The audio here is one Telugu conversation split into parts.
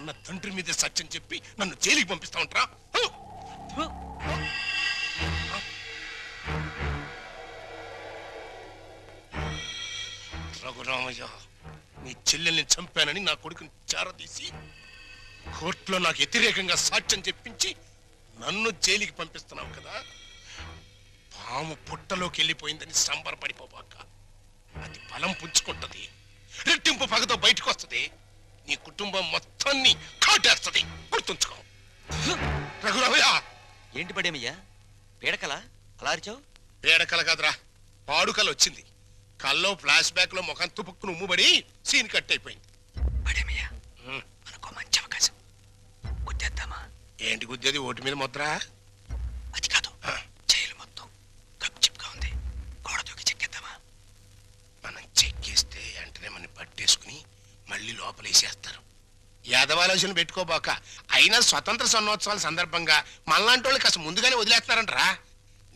కన్న తండ్రి మీద సత్యం చెప్పి నన్ను జైలుకి పంపిస్తా ఉంటారా? రఘురామయ్య, నీ చెల్లెల్ని చంపానని నా కొడుకుని చేరదీసి కోర్టులో నాకు వ్యతిరేకంగా సాక్ష్యం చెప్పించి నన్ను జైలుకి పంపిస్తున్నావు కదా. పాము పుట్టలోకి వెళ్ళిపోయిందని సంబరపడిపోబాక. అది బలం పుంజుకుంటది, రెట్టింపు పగతో బయటకు వస్తుంది, నీ కుటుంబం మొత్తాన్ని కాటేస్తుంది. గుర్తుంచుకో. రఘురామయ్య. ఏంటి పడేమయ్యా, పీడకల అలా అరిచావు? పీడకల కాదురా, పాడుకల వచ్చింది. కల్లో ఫ్లాష్ బ్యాక్ లో ముఖం తుపుక్కును ఉమ్ముబడి సీన్ కట్ అయిపోయింది. పడేమయ్యా, మనకు మంచి అవకాశం. గుద్దేద్దామా? ఏంటి గుద్దేది? ఓటు మీద ముద్ర? అది కాదు, జైలు మొత్తం గప్చిప్గా ఉంది, గోడ దూకి చెక్కేద్దామా? మనం చెక్కేస్తే వెంటనే మనం పట్టేసుకుని మళ్ళీ లోపలేసేస్తారు. యాదవాలోచన పెట్టుకోబాక. అయినా స్వతంత్ర సన్నోత్సవాల సందర్భంగా మనలాంటి వాళ్ళు కాస్త ముందుగానే వదిలేస్తున్నారంటరా.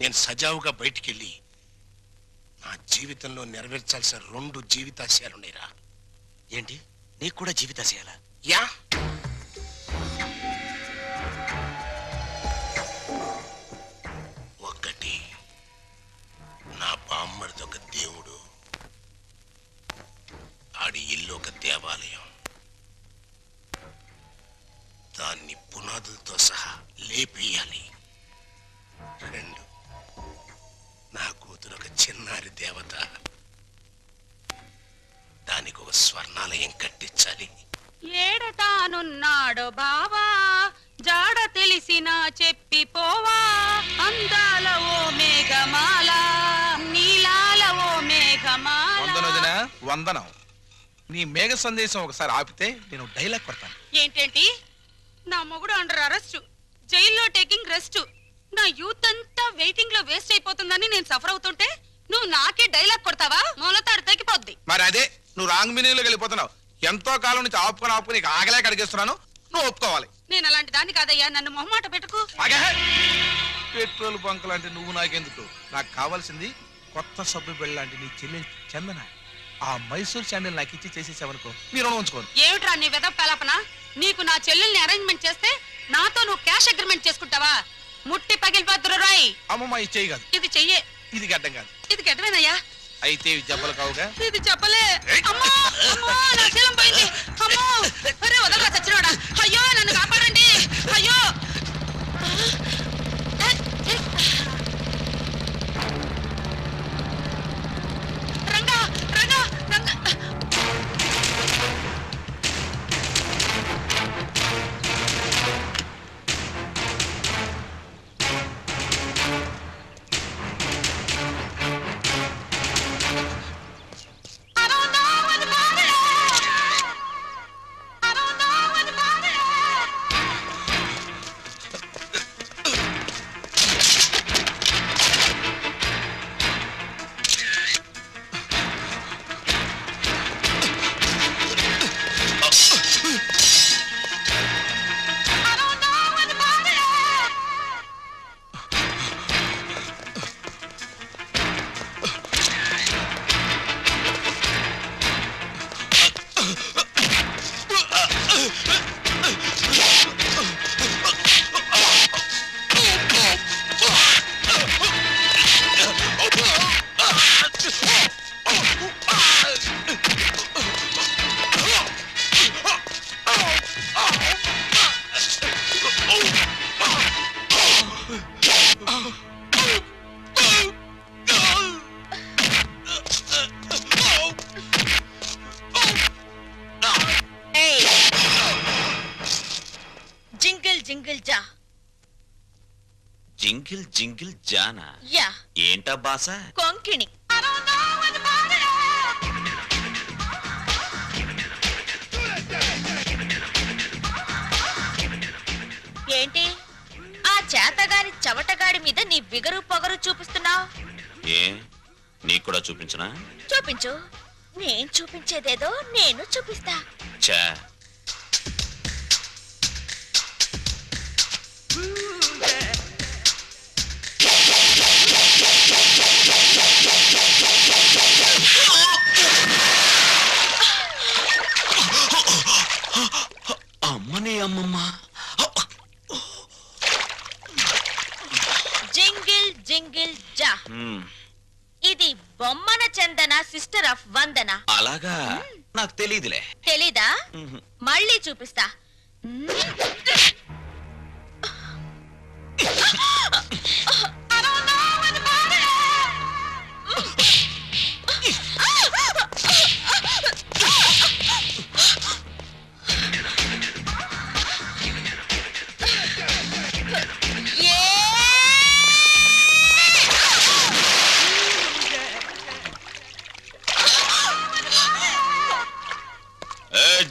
నేను సజావుగా బయటికెళ్ళి నా జీవితంలో నెరవేర్చాల్సిన 2 జీవితాశయాలున్నాయిరా. ఏంటి, నీకు కూడా జీవితాశయాలా? యా. ఒకటి, నా బామ్మడిది ఒక దేవుడు, ఆడి ఇల్లు ఒక దేవాలయం. దాన్ని పునాదులతో సహా లేపేయాలి. 2, నా కూతురు ఒక చిన్నారి దేవత, దానికి ఒక స్వర్ణాలయం కట్టించాలి. ఏడతానున్నాడు బావా, జాడ తెలిసిన చెప్పిపోవా, అందాల ఓ మేఘమాల, నీలాల ఓ మేఘమాల. వందనం. నీ మేఘ సందేశం ఒకసారి ఆపితే నేను డైలాగ్ కొడతాను. ఏంటేంటి? నా మొగుడు అండర్ అరెస్ట్, జైల్లో టేకింగ్ రెస్ట్, నా యూత్ అంతా వెయిటింగ్ లో వేస్ట్ అయిపోతుందని నేను సఫర్ అవుతుంటే నువ్వు నాకే డైలాగ్ కొడతావా? మూలతాడు తగ్గిపోద్ది. మరి అదే, నువ్వు రాంగ్ మీనింగ్లోకి వెళ్ళిపోతున్నావు. ఎంతో కాలం నుంచి ఆపుకొని నీకు ఆగలేక అడిగేస్తున్నాను, నువ్వు ఒప్పుకోవాలి. నేను అలాంటి దాన్ని కాదయ్యా, నన్ను మొహమాట పెట్టుకు. పెట్రోల్ బంక్ లాంటి నువ్వు నాకెందుకు? నాకు కావాల్సింది కొత్త సబ్బు బిళ్ళ లాంటి నీ చెల్లె చందన. ఆ మైసూర్ శాండిల్ నాకు ఇచ్చి చేసేసావనుకో, నీ రుణం ఉంచుకోను. ఏమిట్రా నీ వెదవ కల్పన? నీకు నా చెల్లెల్ని అరేంజ్మెంట్ చేస్తే నాతో నువ్వు క్యాష్ అగ్రిమెంట్ చేసుకుంటావా? ముట్టి పగిలిపోద్దురు రాయ్. అమ్మమ్మ ఇది చెయ్యి కాదు, ఇది చెయ్యే. ఇది గడ్డం కాదు. ఇది గడ్డమేనయ్యా. అయితే జబ్బలు కావుగా. ఇది చెప్పలే. అమ్మో అమ్మో, నా శీలం పోయింది. అమ్మో, అరే వదలరా చచ్చినోడా. అయ్యో నన్ను కాపాడండి. అయ్యో. రంగా రంగా రంగా. జింగిల్ జింగిల్ జానా? యా. ఏంటా బాస? కొంకిణి. ఏంటి ఆ చేతగాని చవటగాడి మీద నీ బిగరు పొగరు చూపిస్తున్నావు? ఏ, నీకు కూడా చూపించనా? చూపించు. నేను చూపించేదేదో నేను చూపిస్తా. చా, అమ్మ సిస్టర్ ఆఫ్ వందన. అలాగా నాకు తెలియదులే. తెలీదా? మళ్ళీ చూపిస్తా.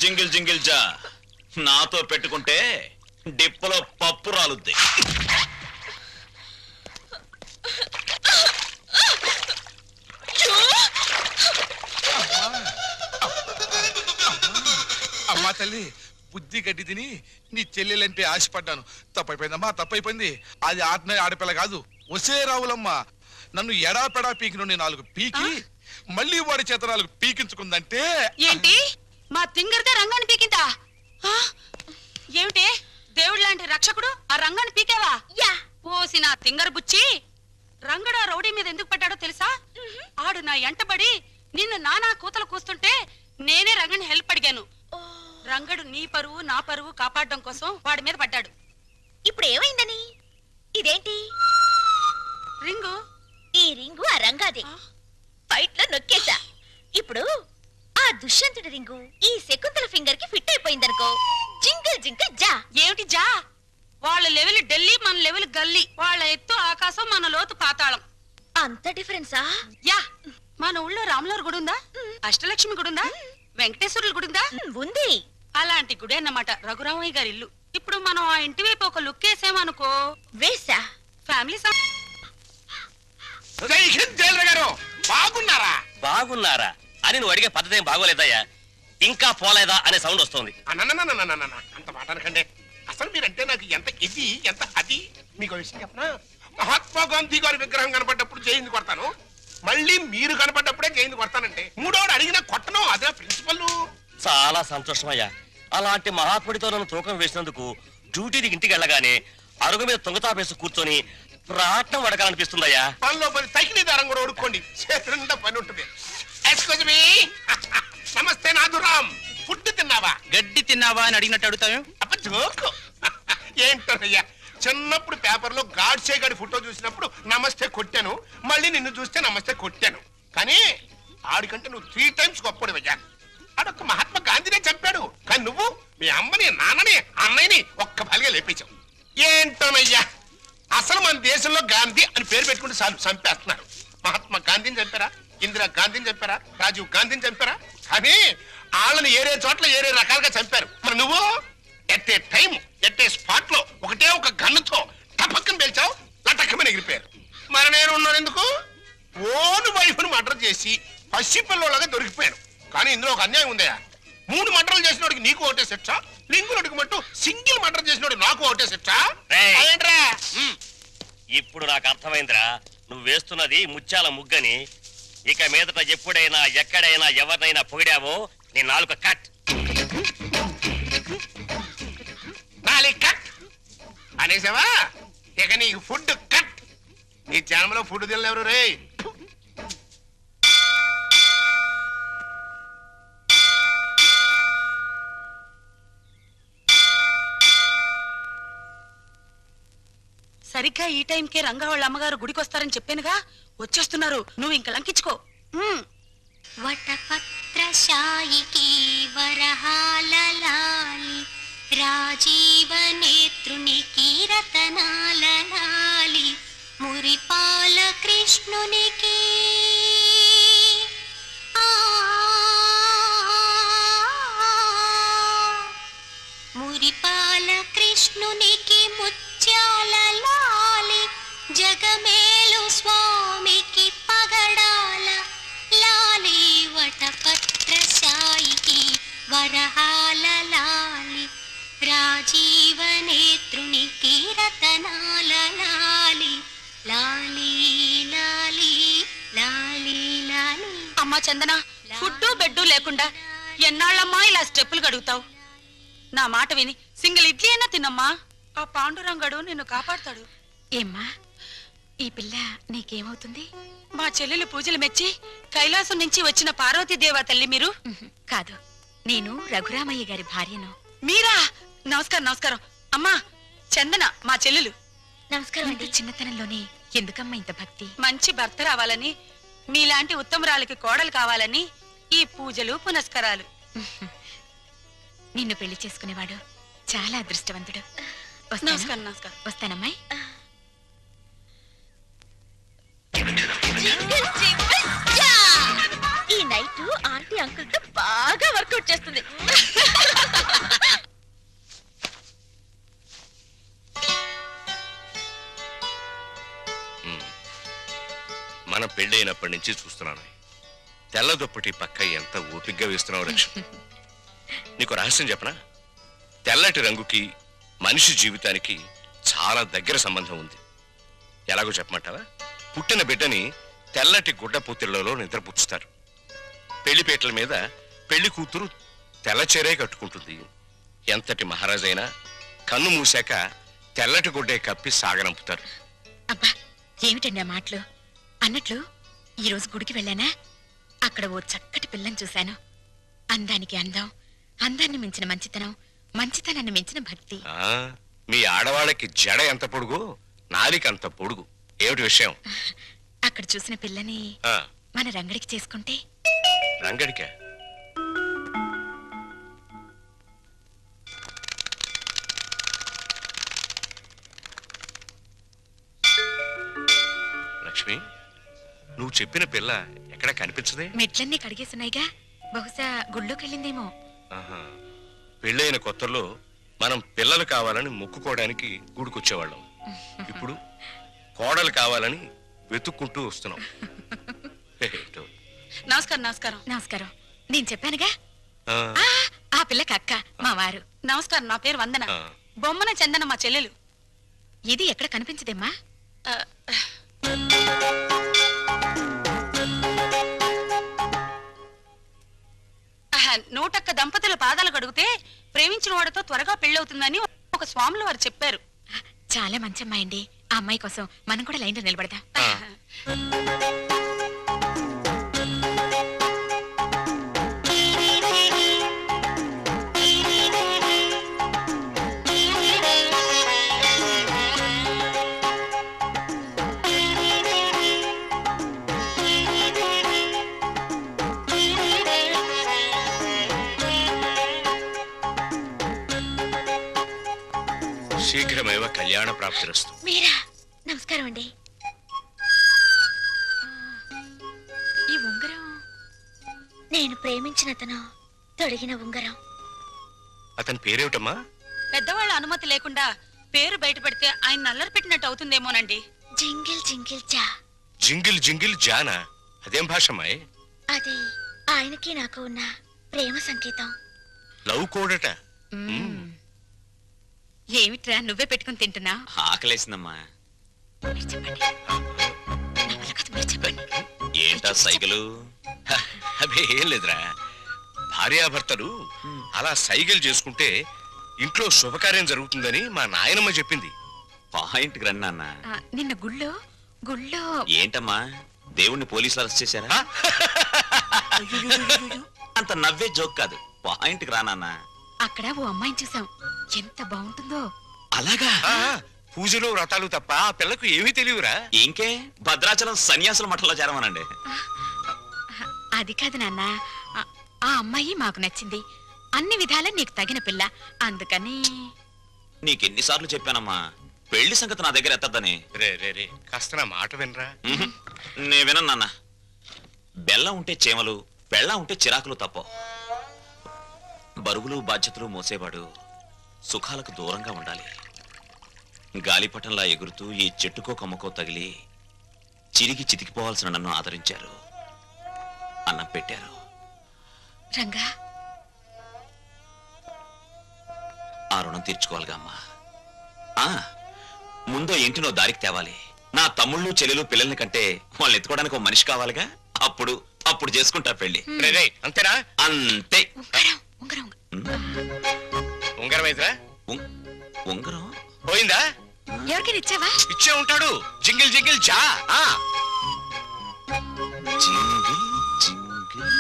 జింగిల్ జింగిల్ జా, నాతో పెట్టుకుంటే డిప్పలో పప్పు రాలుద్ది. అమ్మా తల్లి, బుద్ధి గడ్డి తిని నీ చెల్లెలంటే ఆశపడ్డాను. తప్పైపోయిందమ్మా, తప్పైపోయింది. అది ఆటనే ఆడపిల్ల కాదు, ఒసే రావులమ్మా. నన్ను ఎడాపెడా పీకి నుండి 4 పీకి మళ్ళీ వాడి చేత 4 పీకించుకుందంటే. ఏంటి మా తింగర్దే రంగాన్ని పీకిందా? ఏమిటి దేవుడు లాంటి రక్షకుడు ఆ రంగాన్ని పీకేవా? పోసి నా తింగర్ బుచ్చి. రంగడు ఆ రౌడీ మీద ఎందుకు పడ్డాడో తెలుసా? ఆడు నా ఎంటబడి నిన్ను నానా కూతలు కూస్తుంటే నేనే రంగని హెల్ప్ అడిగాను. రంగడు నీ పరువు నా పరువు కాపాడడం కోసం వాడి మీద పడ్డాడు. ఇప్పుడు ఏమైందని? ఇదేంటి రింగు? ఈ రింగు ఆ రంగాదే. ఫైట్ లో నొక్కేసా. ఇప్పుడు ఆ దుష్యంతుడి రింగు ఈ శకుంతల ఫింగర్ కి ఫిట్ అయిపోయిందనుకో. జింగిల్ జింగిల్ జా. ఏమిటి జా? వాళ్ళ లెవెల్ ఢిల్లీ, మన లెవెల్ గల్లీ. వాళ్ళ ఎత్తు ఆకాశం, మన లోతు పాతాళం. అంత డిఫరెన్సా? యా. మన ఊళ్ళో రాములవారి గుడి ఉందా? అష్టలక్ష్మి గుడి ఉందా? వెంకటేశ్వరుల గుడి ఉందా? ఉంది. అలాంటి గుడి అన్నమాట రఘురామయ్య గారి ఇల్లు. ఇప్పుడు మనం ఆ ఇంటి వైపు ఒక లుక్ వేసామనుకో. వేసా. ఫ్యామిలీ జై హింద్ జైలర్ గారు, బాగున్నారా? బాగున్నారా అని నువ్వు అడిగే పద్ధతి ఏం బాగోలేదయ్యా. ఇంకా పోలేదా అనే సౌండ్ వస్తుంది. అంత మాట అనకండి. అసలు మీరంటే నాకు ఎంత ఇది ఎంత అది. మీకు విషయం చెప్పనా? మహాత్మా గాంధీ గారి విగ్రహం కనపడ్డప్పుడు జైలు కొడతాను, మళ్ళీ మీరు కనపడ్డప్పుడే జైలు కొడతానంటే మూడోడు అడిగినా కొట్టను. అదే ప్రిన్సిపల్. చాలా సంతోషమయ్యా. అలాంటి మహాత్ముడితో నన్ను తూకం వేసినందుకు డ్యూటీకి ఇంటికి వెళ్ళగానే అరుగు మీద తుంగతాపేసి కూర్చొని ప్రాణం వడకాలనిపిస్తుందయ్యా. పనిలో పని తగిలి దారం కూడా ఉడుకోండి, చేతులుండా పని ఉంటుంది. Excuse me. నమస్తే నాథురామ్. ఫుడ్ తిన్నావా? గడ్డి తిన్నావా అని అడిగినట్టు అడుగుతావు. అప్ప జోకు. ఏంటోనయ్యా, చిన్నప్పుడు పేపర్ లో గాడ్సే గాడి ఫోటో చూసినప్పుడు నమస్తే కొట్టాను, మళ్ళీ నిన్ను చూస్తే నమస్తే కొట్టాను. కానీ ఆడికంటే నువ్వు 3 times గొప్పడివయ్యా. ఆడొక్క మహాత్మా గాంధీనే చంపాడు, కానీ నువ్వు మీ అమ్మని నాన్నని అన్నయ్యని ఒక్క బలిగా లేపించావు. ఏంటోనయ్యా, అసలు మన దేశంలో గాంధీ అని పేరు పెట్టుకుంటే చాలు చంపేస్తున్నారు. మహాత్మా గాంధీని చంపారా? ఇందిరా గాంధీని చంపారా? రాజీవ్ గాంధీని చంపారా? కానీ వాళ్ళని ఏరే చోట్ల ఏరే రకాలుగా చంపారు. మరి నువ్వు at a time at a spot లో ఒకటే ఒక గన్నుతో టపక్కన పేల్చావు, లటక్కమని ఎగిరిపోయారు. మరి నేను ఉన్నాను ఎందుకు? ఓన్ వైఫ్ను మర్డర్ చేసి పసిపిల్లలాగా దొరికిపోయాను. కానీ ఇందులో ఒక అన్యాయం ఉందయా. 3 మర్డర్లు చేసినోడికి నీకు ఒకటే శిక్ష, లింగులడికి మట్టు సింగిల్ మర్డర్ చేసినోడికి నాకు ఒకటే శిక్ష. అదేంట్రా? ఇప్పుడు నాకు అర్థమైందిరా, నువ్వు వేస్తున్నది ముత్యాల ముగ్గని. ఇక మీదట ఎప్పుడైనా ఎక్కడైనా ఎవరినైనా పొగిడావో నీ నాలుక కట్. నాలుగు కట్ అనేసావా? ఇక నీకు ఫుడ్ కట్. నీ జన్మలో ఫుడ్ తినలేరు రే. సరిగ్గా ఈ టైంకే రంగా వాళ్ళ అమ్మగారు గుడికి వస్తారని చెప్పానుగా, వచ్చేస్తున్నారు. నువ్వు ఇంక లంకించుకో. వటపత్రశాయికి వరహాలలాలి, రాజీవ నేత్రునికి రతనాలలాలి, మురిపాల కృష్ణునికి మురిపాల కృష్ణునికి ముత్యాల లాలి, జగమేలు స్వామికి పగడాల లాలి, వటపత్రశాయికి వరహాల లాలి, రాజీవ నేత్రునికి రతనాల లాలి, లాలి లాలి లాలి లాలి. అమ్మా చందన, ఫుడ్డు బెడ్డు లేకుండా ఎన్నాళ్ళమ్మా ఇలా స్టెప్పులు గడుగుతావు? నా మాట విని సింగిల్ ఇడ్లీ అయినా తిన్నమ్మా. ఆ పాండురంగడు నిన్ను కాపాడతాడు. ఏమ్మా, ఈ పిల్ల నీకేమవుతుంది? మా చెల్లెలు పూజలు మెచ్చి కైలాసం నుంచి వచ్చిన పార్వతీ దేవా తల్లి మీరు? కాదు, నేను రఘురామయ్య గారి భార్యను. మీరా? నమస్కారం నమస్కారం. అమ్మా చందన మా చెల్లెలు. నమస్కారం అండి. చిన్నతనంలోనే ఎందుకమ్మా ఇంత భక్తి? మంచి భర్త రావాలని, మీలాంటి ఉత్తమరాలకి కోడలు కావాలని ఈ పూజలు పునస్కారాలు. నిన్ను పెళ్లి చేసుకునేవాడు చాలా అదృష్టవంతుడు. నమస్కారం నమస్కారం. వస్తానమ్మాయి. ఈ నైట్ ఆంటీ అంకుల్ తో బాగా వర్కౌట్ చేస్తుంది. మన పెళ్ళైనప్పటి నుంచి చూస్తున్నాను. తెల్ల దుప్పటి పక్క ఎంత ఓపిగ్గా వేస్తున్నావు లక్ష్మి. నీకు రహస్యం చెప్పనా? తెల్లటి రంగుకి మనిషి జీవితానికి చాలా దగ్గర సంబంధం ఉంది. ఎలాగో చెప్పమంటావా? పుట్టిన బిడ్డని తెల్లటి గుడ్డ పూతిళ్లలో నిద్రపుచ్చుతారు. పెళ్లిపేటల మీద పెళ్లి కూతురు తెల్లచీరే కట్టుకుంటుంది. ఎంతటి మహారాజైనా కన్ను మూసాక తెల్లటి గుడ్డే కప్పి సాగనంపుతారు. అబ్బా, ఏమిటండి ఆ మాటలు? అన్నట్లు ఈరోజు గుడికి వెళ్ళానా, అక్కడ ఓ చక్కటి పిల్లని చూశాను. అందానికి అందం, అందాన్ని మించిన మంచితనం, మంచితనాన్ని మించిన భక్తి. మీ ఆడవాళ్ళకి జడ ఎంత పొడుగు, నాలిక అంత పొడుగు. ఏమిటి విషయం? అక్కడ చూసిన పిల్లని మన రంగడికి చేసుకుంటే. రంగడికా? లక్ష్మి, నువ్వు చెప్పిన పిల్ల ఎక్కడ కనిపించదే? మెట్లన్నీ కడిగేస్తున్నాయిగా, బహుశా గుళ్ళోకెళ్ళిందేమో. పెళ్ళైన కొత్తలో మనం పిల్లలు కావాలని మొక్కుకోవడానికి గుడికొచ్చేవాళ్ళం. ఇప్పుడు కోడలు కావాలని వెతుక్కుంటూ వస్తున్నాం. నమస్కారం నమస్కారం. నమస్కారం. నేను చెప్పానుగా, ఆ పిల్లకి అక్క, మా వారు. నమస్కారం. నా పేరు వందన. బొమ్మన చందన మా చెల్లెలు. ఇది ఎక్కడ కనిపించదేమ్మా? నూటొక్క దంపతుల పాదాలు కడిగితే ప్రేమించిన వాడితో త్వరగా పెళ్ళవుతుందని ఒక స్వాములు వారు చెప్పారు. చాలా మంచి అమ్మాయి అండి. ఆ అమ్మాయి కోసం మనం కూడా లైన్లో నిలబడదాం. శీఘ్రమేవ కళ్యాణ ప్రాప్తిరస్తు. మీరా? నమస్కారం అండి. ఈ ఉంగరం నేను ప్రేమించిన అతను తొడిగిన ఉంగరం. అతని పేరేమిటమ్మా? పెద్దవాళ్ళ అనుమతి లేకుండా పేరు బయటపెడితే ఆయన నల్లరి పెట్టినట్టు అవుతుందేమోనండి. జింగిల్ జింగిల్ జా. జింగిల్ జింగిల్ జానా? అదేం భాషమ్మాయి? అది ఆయనకి నాకు ఉన్న ప్రేమ సంకేతం. లవ్ కోడట. ఏమిట్రా నువ్వే పెట్టుకుని తింటున్నా? ఆకలేసిందమ్మా. చెప్పండి. ఏంటా సైకిలు? అదే ఏం లేదురా, భార్యాభర్తలు అలా సైకిల్ చేసుకుంటే ఇంట్లో శుభకార్యం జరుగుతుందని మా నాయనమ్మ చెప్పింది. పాయింట్కి రండి నాన్న. నిన్న గుళ్ళో ఏంటమ్మా, దేవుణ్ణి పోలీసులు అరెస్ట్ చేశారా? అంత నవ్వే జోక్ కాదు, పాయింట్కి రా నాన్న. అక్కడ ఓ అమ్మాయిని చూసాం, ఎంత బాగుంటుందో. అలాగా? పూజలు వ్రతాలు తప్ప ఆ పిల్లకు ఏమీ తెలియరా? ఇంకే భద్రాచలం సన్యాసుల మఠంలో చేరమనండి. అది కాదు నాన్న, ఆ అమ్మాయి మాకు నచ్చింది. అన్ని విధాలా నీకు తగిన పిల్ల, అందుకని. నీకెన్నిసార్లు చెప్పానమ్మా, పెళ్లి సంగతి నా దగ్గర ఎత్తద్దని. రే రే రే, కాస్త నా మాట వినరా. నే వినను నాన్న. బెల్లం ఉంటే చేమలు, బెల్లం ఉంటే చిరాకులు తప్ప. బరువులు బాధ్యతలు మోసేవాడు సుఖాలకు దూరంగా ఉండాలి. గాలిపటంలా ఎగురుతూ ఈ చెట్టుకో కొమ్మకో తగిలి చిరిగి చితికిపోవాల్సిన నన్ను ఆదరించారు, అన్నం పెట్టారు. రంగా, ఆ రుణం తీర్చుకోవాలిగా అమ్మా. ముందో ఇంటినో దారికి తేవాలి. నా తమ్ముళ్ళు చెల్లెలు పిల్లల్ని కంటే వాళ్ళని ఎత్తుకోవడానికి ఒక మనిషి కావాలిగా. అప్పుడు చేసుకుంటా పెళ్లి. అంతేనా? అంతే. ఉంగరం అయితేరా? ఉంగరం పోయిందా? ఎవరికైనా ఇచ్చావా? ఇచ్చే ఉంటాడు. జింగిల్ జింగిల్ జా. జింగిల్ జింగిల్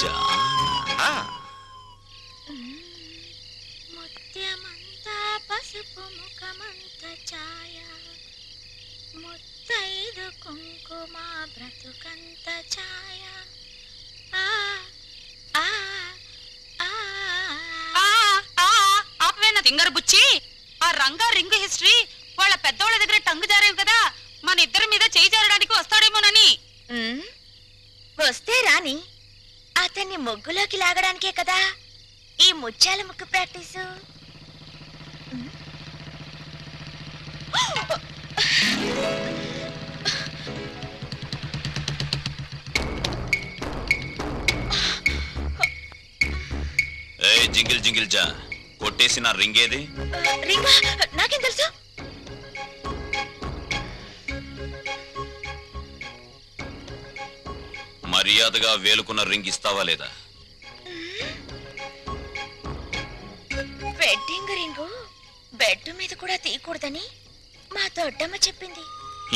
జానా. ముత్యమంతా పసుపు ముఖమంత ఛాయ ముత్తైదు కుంకుమ బ్రతుకంత ఛాయ ఆపవేనా తింగర్ బుచ్చి? ఆ రంగా రింగు హిస్టరీ వాళ్ళ పెద్దోళ్ళ దగ్గర టంగు జారేం కదా, మన ఇద్దరి మీద చేయి జారడానికి వస్తాడేమోనని. వస్తే రాని, అతన్ని ముగ్గులోకి లాగడానికే కదా ఈ ముత్యాల ముగ్గు ప్రాక్టీసు. ఏయ్ జింగిల్ జింగిల్ జా, కొట్టేసి నా రింగ్ ఏది? రింగా? నాకేం తెలుసు? మర్యాదగా వేలుకున్న రింగ్ ఇస్తావా లేదా? వెడ్డింగ్ రింగు బెడ్ మీద కూడా తీయకూడదని మా దొడ్డమ్మ చెప్పింది.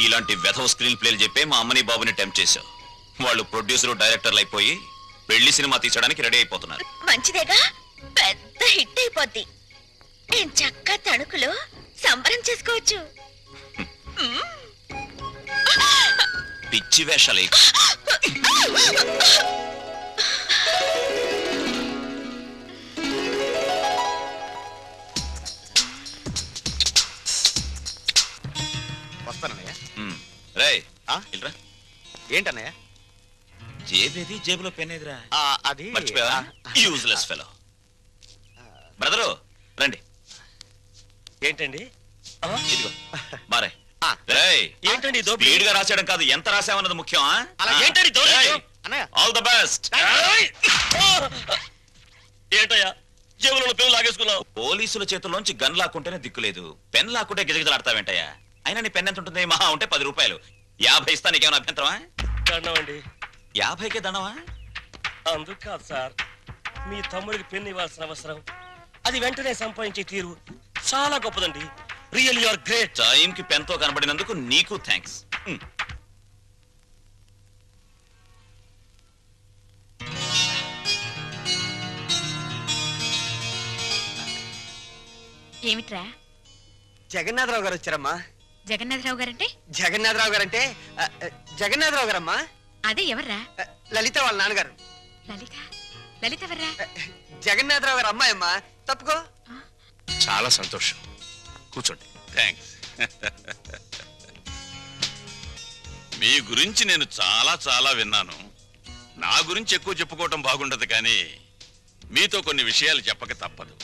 ఇలాంటి వెధవ స్క్రీన్ ప్లేలు చెప్పే మా అమ్మని బాబుని టెంప్ట్ చేశావు. వాళ్ళు ప్రొడ్యూసర్ డైరెక్టర్లు అయిపోయి పెళ్లి సినిమా తీసడానికి రెడీ అయిపోతున్నారు. మంచిదేగా, పెద్ద హిట్ అయిపోద్ది. నేను చక్క తణుకులో సంబరం చేసుకోవచ్చు. పిచ్చి వేషాలే. వస్తానన్నయ్య. రేయ్ ఆ? ఇల్రా. ఏంటన్నయ్య? జేబేది? జేబులో పెన్ ఏదిరా? అది మర్చిపోయావా? Useless fellow. బ్రదరు రండి. ఏంటండి? ఇదిగో మారే. రేయ్ ఏంటండి స్పీడ్ గా రాసేయడం కాదు, ఎంత రాసామన్నది ముఖ్యం. అలా ఏంటండి దౌర్జన్యం? అన్నయ్య ఆల్ ద బెస్ట్. ఏంటయ్యా జేబులో పెన్ లాగేసుకున్నావు? పోలీసుల చేతుల్లోంచి గన్ లాక్కుంటేనే దిక్కులేదు, పెన్ లాక్కుంటే గిజగిజలాడతావేంటయ్యా? అయినా నీ పెన్ ఎంత ఉంటుంది? మహా ఉంటే 10 రూపాయలు. 50 ఇస్తా, నీకేమైనా అభ్యంతరమా? దండమండి. 50కే దండమా? అందుకు కాదు సార్, మీ తమ్ముడికి పెన్ ఇవ్వాల్సిన అవసరం, అది వెంటనే సంపాదించే తీరు చాలా గొప్పదండి. Real you are great. టైంకి పెన్తో కనబడినందుకు నీకు థ్యాంక్స్. ఏమిట్రా? జగన్నాథరావు గారు వచ్చారమ్మా. జగన్నాథరావు గారంటే? జగన్నాథరావు గారంటే జగన్నాథరావు గారమ్మా. అదే ఎవర్రా? లలిత వాళ్ళ నాన్నగారు. లలిత? లలిత ఎవర్రా? జగన్నాథరావు గారు అమ్మాయి అమ్మా. తప్పుకో. చాలా సంతోషం, కూర్చోండి. థ్యాంక్స్. మీ గురించి నేను చాలా చాలా విన్నాను. నా గురించి ఎక్కువ చెప్పుకోవటం బాగుండదు, కానీ మీతో కొన్ని విషయాలు చెప్పక తప్పదు.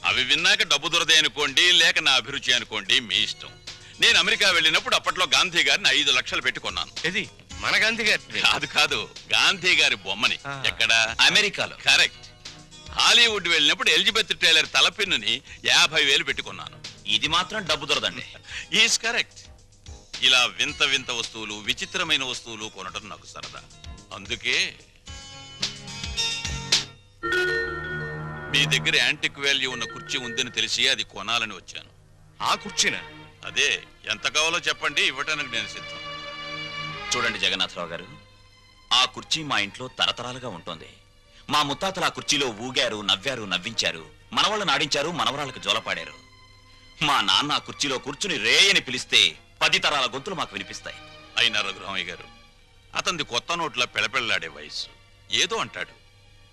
అవి విన్నాక డబ్బు దొరదే అనుకోండి, లేక నా అభిరుచి అనుకోండి, మీ ఇష్టం. నేను అమెరికా వెళ్ళినప్పుడు అప్పట్లో గాంధీ గారిని 5 లక్షలు పెట్టుకున్నాను. ఇది మన గాంధీ గారి? కాదు కాదు, గాంధీ గారి బొమ్మని. ఎక్కడ? అమెరికాలో. కరెక్ట్. హాలీవుడ్ వెళ్ళినప్పుడు ఎలిజబెత్ టైలర్ తలపిన్నుని 50,000 పెట్టుకున్నాను. ఇది మాత్రం డబ్బు దొరదండి. Is correct. ఇలా వింత వింత వస్తువులు, విచిత్రమైన వస్తువులు కొనటం నాకు సరదా. అందుకే మీ దగ్గర యాంటిక్ వాల్యూ ఉన్న కుర్చీ ఉందని తెలిసి అది కొనాలని వచ్చాను. ఆ కుర్చీనా? అదే, ఎంత కావాలో చెప్పండి, ఇవ్వటానికి నేను సిద్ధం. చూడండి జగన్నాథరావు గారు, ఆ కుర్చీ మా ఇంట్లో తరతరాలుగా ఉంటుంది. మా ముత్తాతలు ఆ కుర్చీలో ఊగారు, నవ్వారు, నవ్వించారు, మనవాళ్ళు నాడించారు, మనవరాలకు జోలపాడారు. మా నాన్న ఆ కుర్చీలో కూర్చుని రేయని పిలిస్తే 10 తరాల గొంతులు మాకు వినిపిస్తాయి. అయినా రఘురామయ్య గారు, అతనిది కొత్త నోట్ల పెళపెళ్లాడే వయస్సు. ఏదో అంటాడు,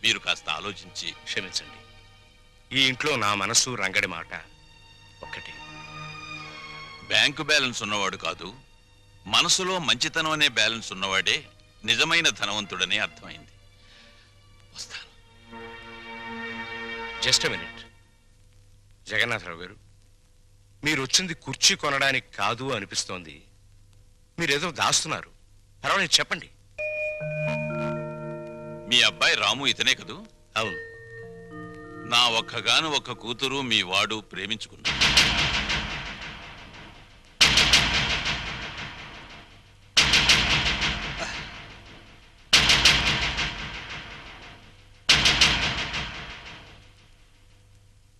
మీరు కాస్త ఆలోచించి. క్షమించండి, ఈ ఇంట్లో నా మనసు రంగడి మాట ఒక్కటి. బ్యాంకు బ్యాలెన్స్ ఉన్నవాడు కాదు, మనసులో మంచితనం అనే బ్యాలెన్స్ ఉన్నవాడే నిజమైన ధనవంతుడనే అర్థమైంది. వస్తాను. Just minute. జగన్నాథరావు గారు, మీరు వచ్చింది కుర్చీ కొనడానికి కాదు అనిపిస్తోంది. మీరేదో దాస్తున్నారు. పర్వాలేదు, చెప్పండి. మీ అబ్బాయి రాము ఇతనే కదూ? అవును. నా ఒక్కగాను ఒక్క కూతురు మీ వాడు ప్రేమించుకున్నాడు.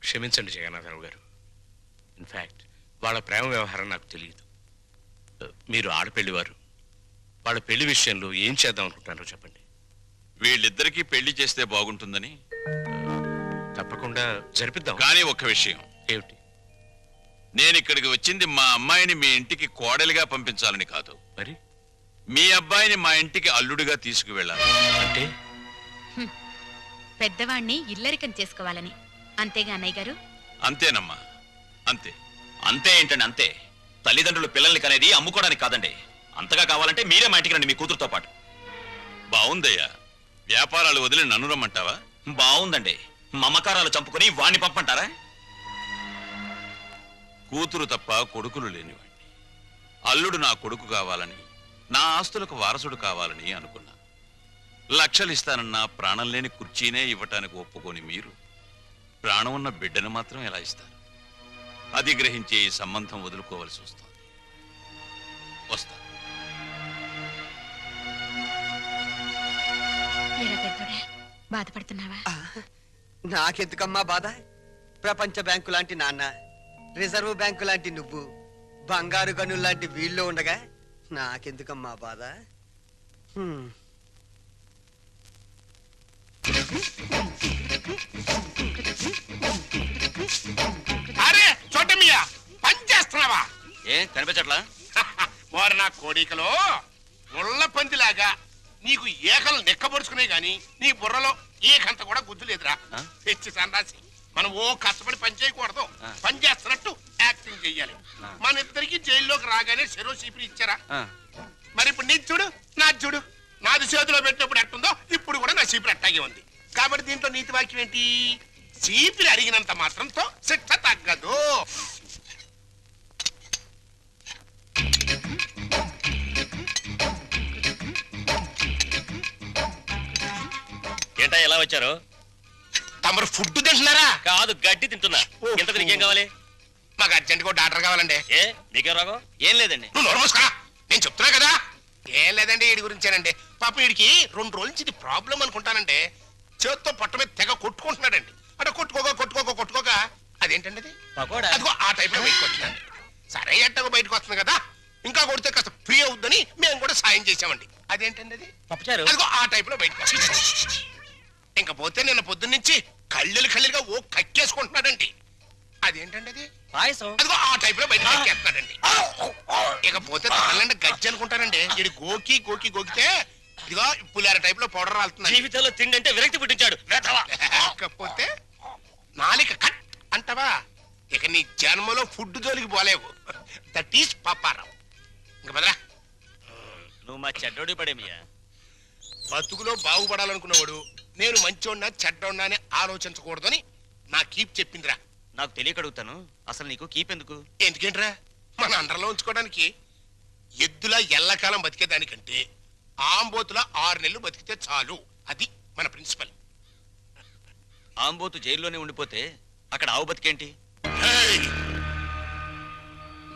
క్షమించండి జగన్నాథరావు గారు. ఇన్ఫాక్ట్ వాళ్ళ ప్రేమ వ్యవహారం నాకు తెలియదు. మీరు ఆడపెళ్లివారు, వాళ్ళ పెళ్లి విషయంలో ఏం చేద్దాం అనుకుంటున్నారో చెప్పండి. వీళ్ళిద్దరికీ పెళ్లి చేస్తే బాగుంటుందని. తప్పకుండా జరిపిద్దాం. కానీ ఒక్క విషయం. ఏమిటి? నేను ఇక్కడికి వచ్చింది మా అమ్మాయిని మీ ఇంటికి కోడలిగా పంపించాలని కాదు, మరి మీ అబ్బాయిని మా ఇంటికి అల్లుడిగా తీసుకువెళ్ళాలి. అంటే పెద్దవాణ్ణి ఇల్లరికం చేసుకోవాలని, అంతేగా అన్నయ్య గారు? అంతేనమ్మా, అంతే. అంతే ఏంటండి? అంతే. తల్లిదండ్రులు పిల్లల్ని కనేది అమ్ముకోవడానికి కాదండి. అంతగా కావాలంటే మీరే మా ఇంటికి రండి, మీ కూతురుతో పాటు. బావుందయ్యా. వ్యాపారాలు వదిలి నన్ను రమ్మంటావా? బాగుందండి. మమకారాలు చంపుకొని వాణ్ణి పంపంటారా? కూతురు తప్ప కొడుకులు లేనివాడిని. అల్లుడు నా కొడుకు కావాలని, నా ఆస్తులకు వారసుడు కావాలని అనుకున్నా. లక్షలిస్తానన్నా ప్రాణం లేని కుర్చీనే ఇవ్వటానికి ఒప్పుకొని మీరు ప్రాణం ఉన్న బిడ్డను మాత్రం ఎలా ఇస్తారు? అది గ్రహించే ఈ సంబంధం వదులుకోవలసి వస్తుంది. వస్తా. ఎలా పెద్దోడా, బాధపడుతున్నావా? నాకెందుకమ్మా బాధ? ప్రపంచ బ్యాంకు లాంటి నాన్న, రిజర్వ్ బ్యాంకు లాంటి నువ్వు, బంగారు గనులు లాంటి వీళ్ళు ఉండగా నాకెందుకమ్మా బాధ? అరే చోటమియా, పని చేస్తున్నావా? ఏం కనిపించట్లా? వారు నా కోడికలో ముళ్ళ పందిలాగా నీకు ఏకలు నెక్కబరుచుకునే గాని నీ బుర్రలో ఏకంత కూడా గుద్దు లేదురా. తెచ్చి సంరాసి మనం ఓ కష్టపడి పని చేయకూడదు, పని చేస్తున్నట్టు యాక్టింగ్ చెయ్యాలి. మన ఇద్దరికి జైల్లోకి రాగానే చెరో చీపిరి ఇచ్చారా? మరి ఇప్పుడు నీ చూడు, నా చూడు, నాది చేతిలో పెట్టినప్పుడు ఎట్టుందో ఇప్పుడు కూడా నా చీపిరి అట్టాగే ఉంది. కాబట్టి దీంట్లో నీతి వాక్యం ఏంటి? చీపిరి అడిగినంత మాత్రంతో శిక్ష తగ్గదు. ఏంటా ఎలా వచ్చారు? తమరు ఫుడ్ తింటున్నారా? కాదు, గడ్డి తింటున్నా. ఎంత తిరిగేం కావాలి? మాకు అర్జెంట్గా డాక్టర్ కావాలండి. ఏ నీకే రోగం? ఏం లేదండి. నువ్వు నోరు మూసుకోరా, నేను చెప్తున్నా కదా. ఏం లేదండి, వీడి గురించేనండి. పాపం వీడికి 2 రోజుల నుంచి ఇది ప్రాబ్లం అనుకుంటానండి. చేత్తో పొట్ట మీద తెగ కొట్టుకుంటున్నాడండి. అంటే కొట్టుకోక అదేంటండి అది? పకోడా? అదిగో ఆ టైప్ లో బయటకు వచ్చిందండి. సరే ఎట్టగో బయటకు వస్తుంది కదా, ఇంకా కొడితే కాస్త ఫ్రీ అవుద్దని మేము కూడా సాయం చేసామండి. అదేంటండి అది? పప్పుచారు? అదిగో ఆ టైప్ లో బయటకు వచ్చింది. ఇంకా పోతే నిన్న పొద్దున్న నుంచి కళ్ళుగా ఓ కక్కేసుకుంటున్నాడండి. అదేంటండి అది? పాయసం? అదిగో ఆ టైప్ లో బయటకు కక్కేస్తున్నాడండి. ఇకపోతే తనలంటే గజ్జి అనుకుంటానండి. ఇది గోకితే ఇదిగో పులిహార టైప్ లో పౌడర్ రాలుతుంది. జీవితంలో తిండి అంటే విరక్తి పుట్టించాడు. లేకపోతే నాలిక కట్ అంటావా? ఇక నీ జన్మలో ఫుడ్ జోలికి పోలేవు. That is Paparao. ఇంక బదరా, నువ్వు మా చెడ్డోడి పడేమియా. బతుకులో బాగుపడాలనుకున్నవాడు నేను మంచోడ్నా చెడ్డోడ్నా అని ఆలోచించకూడదని నా కీప్ చెప్పిందిరా. నాకు తెలియక అడుగుతాను, అసలు నీకు కీప్ ఎందుకు? ఎందుకేంట్రా? మన అండర్లో ఉంచుకోవడానికి. ఎద్దులా ఎల్లకాలం బతికేదానికంటే ఆంబోతులా 6 నెలలు బతికితే చాలు. అది మన ప్రిన్సిపల్. ఆంబోతు జైల్లోనే ఉండిపోతే అక్కడ ఆవు బతికేంటి?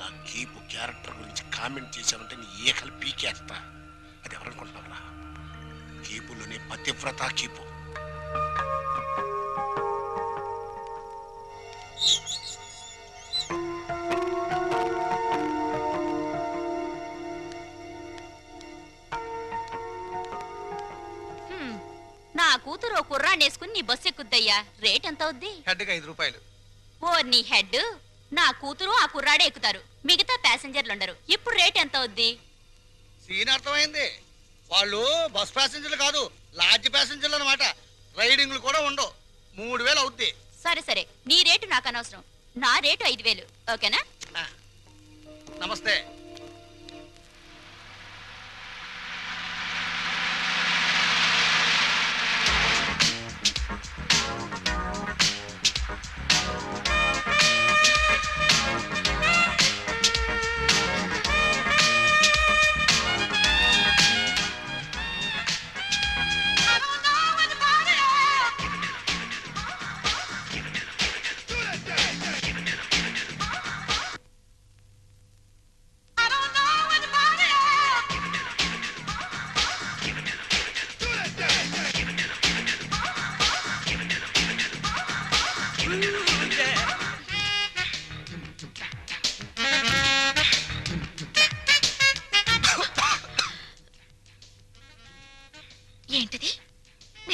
నా కీపు క్యారెక్టర్ గురించి కామెంట్ చేశావంటే నీ ఏకలు పీకేస్తా. అది ఎవరనుకుంటున్నావురా? కీపులోనే పతివ్రత కీపు. నా కూతురు ఓ కుర్రాన్నేసుకుని నీ బస్సు ఎక్కుద్దయ్యా. రేట్ ఎంత అవుద్ది? హెడ్కి 5 రూపాయలు. ఓ నీ హెడ్, నా కూతురు ఆ కుర్రాడే ఎక్కుతారు, మిగతా ప్యాసింజర్లు ఉండరు. ఇప్పుడు రేట్ ఎంత అవుద్ది? సీన్ అర్థమైంది. వాళ్ళు బస్ ప్యాసింజర్లు కాదు, లాడ్జ్ ప్యాసింజర్లు అనమాట. రైడింగ్లు కూడా ఉండవు. 3000 అవుద్ది. సరే సరే, నీ రేటు నాకు అనవసరం. నా రేటు 5000. ఓకేనా? నమస్తే.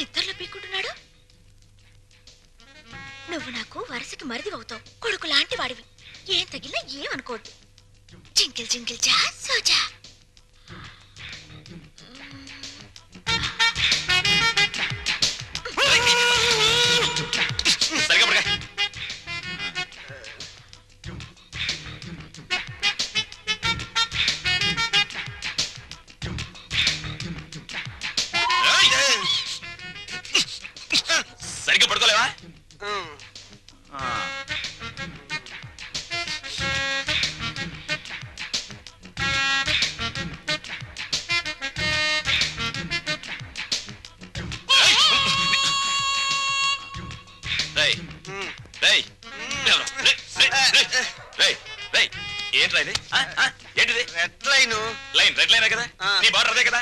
నిక్కర్లో పీక్కుంటున్నాడు. నువ్వు నాకు వరుసకి మరిది అవుతావు, కొడుకు లాంటి వాడివి. ఏం తగిలినా ఏమనుకోవద్దు. జింకిల్ జింకిల్ జా సోజా. సరిగా పడగా. సరిగ్గా పడుకోలేవా? ఏంట్రా ఇది? ఏంటిది? Red line. Line red line కదా? నీ బార్డర్ అదే కదా?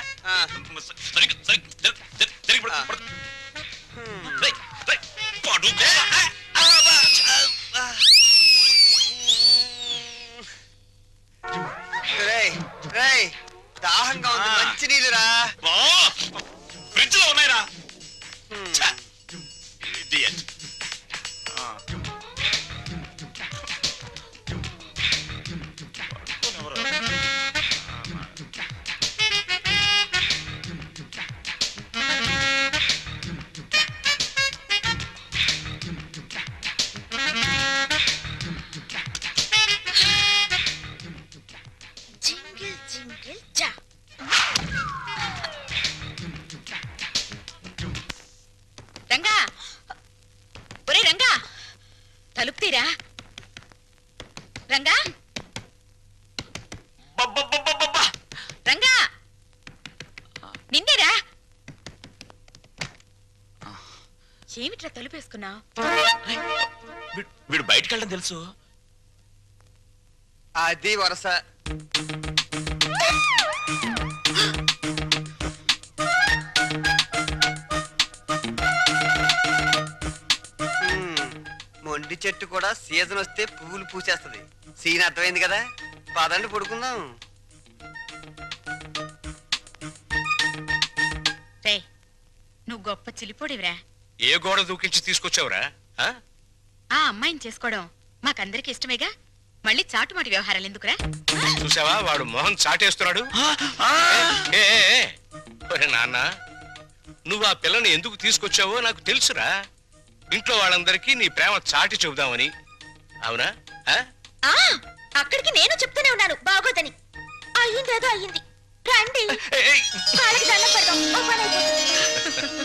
దాహంగా ఉంది, మంచి నీళ్ళురా. ఫ్రిడ్జ్ లో ఉన్నాయిరా. జింగిల్ జింగిల్ జా. రంగా, ఒరే రంగా, తలుపు తీరా. రంగా, రంగా, నిన్నేరా. ఏమిట్రా తలుపేసుకున్నావు? వీడు బయటకు వెళ్ళడం తెలుసు. అది వరస. మొండి చెట్టు కూడా సీజన్ వస్తే పువ్వులు పూసేస్తది. సీన్ అర్థమైంది కదా, పదండి పడుకుందాం. రే, నువ్వు గొప్ప చిలిపోడివిరా. ఏ గోడ దూకించి తీసుకొచ్చావురా? ఆ అమ్మాయిని చేసుకోవడం మాకందరికి ఇష్టమేగా, మళ్ళీ చాటుమాటి వ్యవహారాలు ఎందుకురా? చూసావా వాడు మొహం చాటేస్తున్నాడు. నాన్న, నువ్వు ఆ పిల్లని ఎందుకు తీసుకొచ్చావో నాకు తెలుసురా. ఇంట్లో వాళ్ళందరికీ నీ ప్రేమ చాటి చెబుదామని. అవునా? అక్కడికి నేను చెప్తూనే ఉన్నాను బాగోదని. అయ్యిందేదో అయ్యింది, రండి. కాళ్ళకి దండం పెడదాం, ఓ పని అయిపోతుంది.